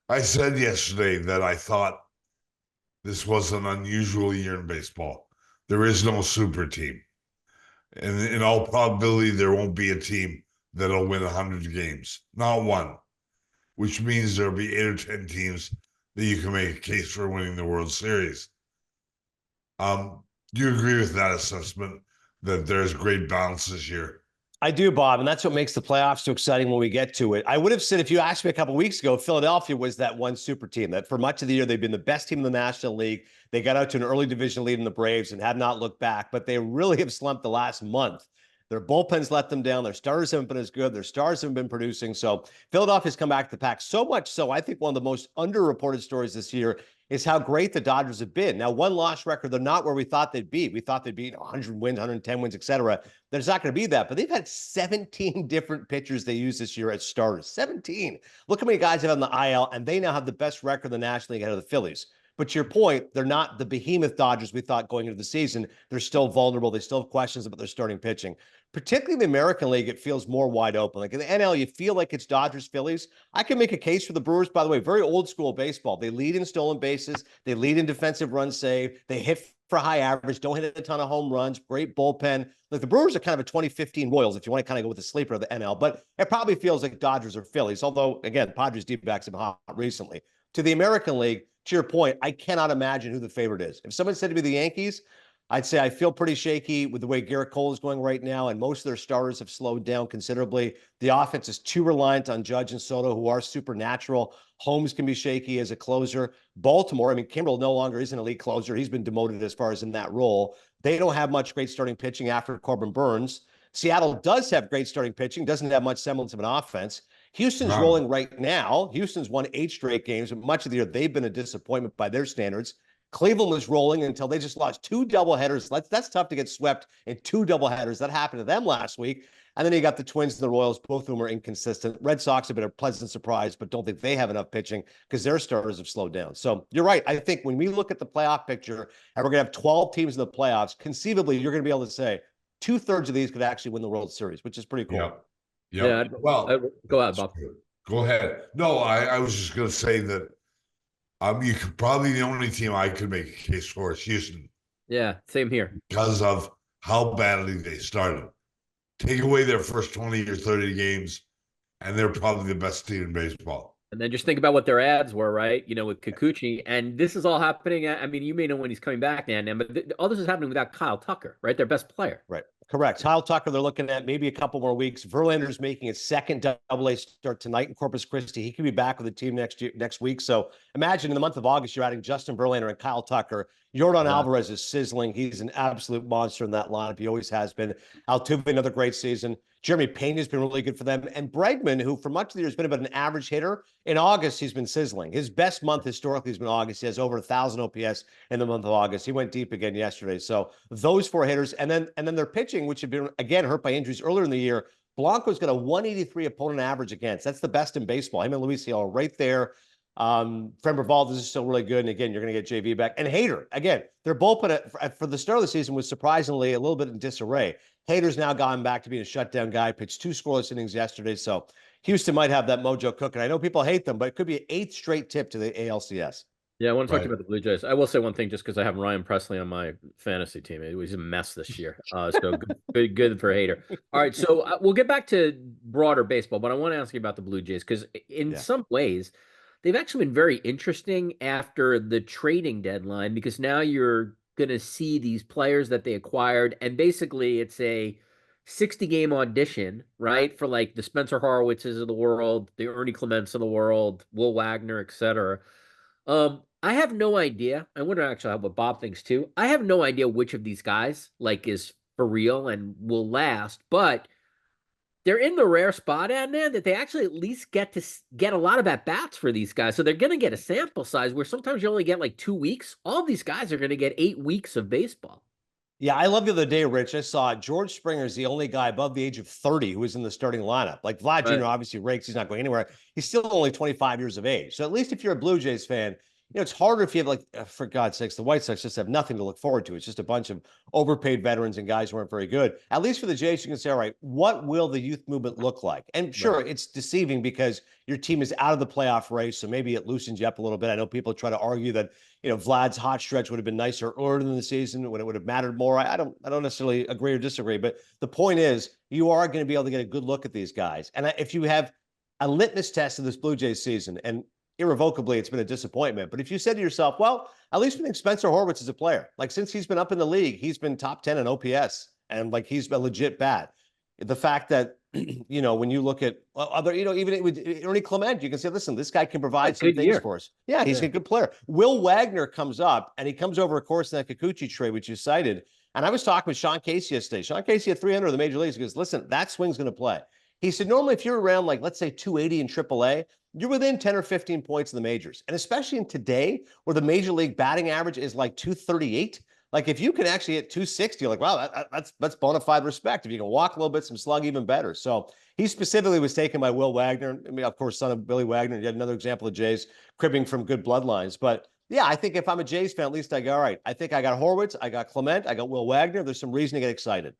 I said yesterday that I thought this was an unusual year in baseball. There is no super team. And in all probability, there won't be a team that'll win 100 games. Not one, which means there'll be 8 or 10 teams that you can make a case for winning the World Series. Do you agree with that assessment that there's great balance this year? I do, Bob, and that's what makes the playoffs so exciting when we get to it. I would have said if you asked me a couple of weeks ago, Philadelphia was that one super team that for much of the year they've been the best team in the National League. They got out to an early division lead in the Braves and have not looked back, but they really have slumped the last month. Their bullpens let them down. Their starters haven't been as good. Their stars haven't been producing. So Philadelphia's come back to the pack so much so. I think one of the most underreported stories this year is how great the Dodgers have been. Now, one loss record, they're not where we thought they'd be. We thought they'd be 100 wins, 110 wins, et cetera. There's not going to be that, but they've had 17 different pitchers they use this year as starters. 17. Look how many guys have on the IL, and they now have the best record in the National League ahead of the Phillies. But to your point, they're not the behemoth Dodgers we thought going into the season. They're still vulnerable. They still have questions about their starting pitching. Particularly in the American League, it feels more wide open. Like in the NL, you feel like it's Dodgers, Phillies. I can make a case for the Brewers, by the way, very old school baseball. They lead in stolen bases. They lead in defensive run save. They hit for high average, don't hit a ton of home runs, great bullpen. Like the Brewers are kind of a 2015 Royals, if you want to kind of go with the sleeper of the NL, but it probably feels like Dodgers or Phillies, although, again, Padres D-backs have been hot recently. To the American League, to your point, I cannot imagine who the favorite is. If someone said to me the Yankees, I'd say I feel pretty shaky with the way Garrett Cole is going right now, and most of their starters have slowed down considerably. The offense is too reliant on Judge and Soto, who are supernatural. Holmes can be shaky as a closer. Baltimore, I mean, Kimbrel no longer is an elite closer. He's been demoted as far as in that role. They don't have much great starting pitching after Corbin Burns. Seattle does have great starting pitching, doesn't have much semblance of an offense. Houston's rolling right now. Houston's won 8 straight games, but much of the year they've been a disappointment by their standards. Cleveland was rolling until they just lost 2 doubleheaders. That's tough to get swept in 2 doubleheaders. That happened to them last week. And then you got the Twins and the Royals, both of them are inconsistent. Red Sox have been a pleasant surprise, but don't think they have enough pitching because their starters have slowed down. So you're right. I think when we look at the playoff picture and we're going to have 12 teams in the playoffs, conceivably you're going to be able to say 2/3 of these could actually win the World Series, which is pretty cool. Yep. Yeah. Well, go ahead, Bob. Go ahead. No, I was just going to say that you could probably the only team I could make a case for is Houston. Yeah, same here. Because of how badly they started. Take away their first 20 or 30 games, and they're probably the best team in baseball. And then just think about what their ads were, right? You know, with Kikuchi. And this is all happening. I mean, you may know when he's coming back, Dan, but all this is happening without Kyle Tucker, right? Their best player. Right. Correct. Kyle Tucker, they're looking at maybe a couple more weeks. Verlander's making his second Double-A start tonight in Corpus Christi. He could be back with the team next week. So imagine in the month of August, you're adding Justin Verlander and Kyle Tucker. Yordan Alvarez is sizzling. He's an absolute monster in that lineup. He always has been. Altuve, another great season. Jeremy Payne has been really good for them. And Bregman, who for much of the year has been about an average hitter, in August, he's been sizzling. His best month historically has been August. He has over 1,000 OPS in the month of August. He went deep again yesterday. So those 4 hitters. And then their pitching, which had been, again, hurt by injuries earlier in the year. Blanco's got a 183 opponent average against. That's the best in baseball. Him and Luis Hill right there. Frember Valdez is still really good. And again, you're going to get JV back. And Hader, again, their bullpen for the start of the season was surprisingly a little bit in disarray. Hader's now gone back to being a shutdown guy, pitched 2 scoreless innings yesterday. So Houston might have that mojo cooking. I know people hate them, but it could be an 8th straight tip to the ALCS. Yeah, I want to talk about the Blue Jays. I will say one thing just because I have Ryan Presley on my fantasy team. It was a mess this year. So good for Hader. All right, so we'll get back to broader baseball, but I want to ask you about the Blue Jays because in some ways – they've actually been very interesting after the trading deadline because now you're going to see these players that they acquired. And basically it's a 60-game audition, right? For like the Spencer Horowitzes of the world, the Ernie Clements of the world, Will Wagner, etc. I have no idea. I wonder actually what Bob thinks too. I have no idea which of these guys like is for real and will last, but they're in the rare spot, Adnan, that they actually at least get to get a lot of at-bats for these guys. So they're going to get a sample size where sometimes you only get like 2 weeks. All these guys are going to get 8 weeks of baseball. Yeah, I love the other day, Rich. I saw George Springer is the only guy above the age of 30 who is in the starting lineup. Like Vlad Jr. obviously rakes. He's not going anywhere. He's still only 25 years of age. So at least if you're a Blue Jays fan, it's harder if you have, like, for God's sakes, the White Sox just have nothing to look forward to. It's just a bunch of overpaid veterans and guys who aren't very good. At least for the Jays, you can say, all right, what will the youth movement look like? And sure, it's deceiving because your team is out of the playoff race, so maybe it loosens you up a little bit. I know people try to argue that, Vlad's hot stretch would have been nicer earlier in the season when it would have mattered more. I don't necessarily agree or disagree, but the point is you are going to be able to get a good look at these guys. And if you have a litmus test of this Blue Jays season, and irrevocably it's been a disappointment, but if you said to yourself, well, at least we think Spencer Horwitz is a player. Like, since he's been up in the league, he's been top 10 in OPS, and like, he's a legit bat. The fact that, when you look at other, even with Ernie Clement, you can say, listen, this guy can provide some things for us. Yeah, he's a good player. Will Wagner comes up, and he comes over, of course, in that Kikuchi trade, which you cited. And I was talking with Sean Casey yesterday. Sean Casey at 300 of the major leagues. He goes, listen, that swing's going to play. He said, normally if you're around, like, let's say 280 in AAA, you're within 10 or 15 points in the majors. And especially in today, where the major league batting average is like 238, like, if you can actually hit 260, you're like, wow, that's bona fide respect. If you can walk a little bit, some slug, even better. So he specifically was taken by Will Wagner. I mean, of course, son of Billy Wagner. You had another example of Jays cribbing from good bloodlines. But yeah, I think if I'm a Jays fan, at least I go, all right, I think I got Horwitz, I got Clement, I got Will Wagner. There's some reason to get excited.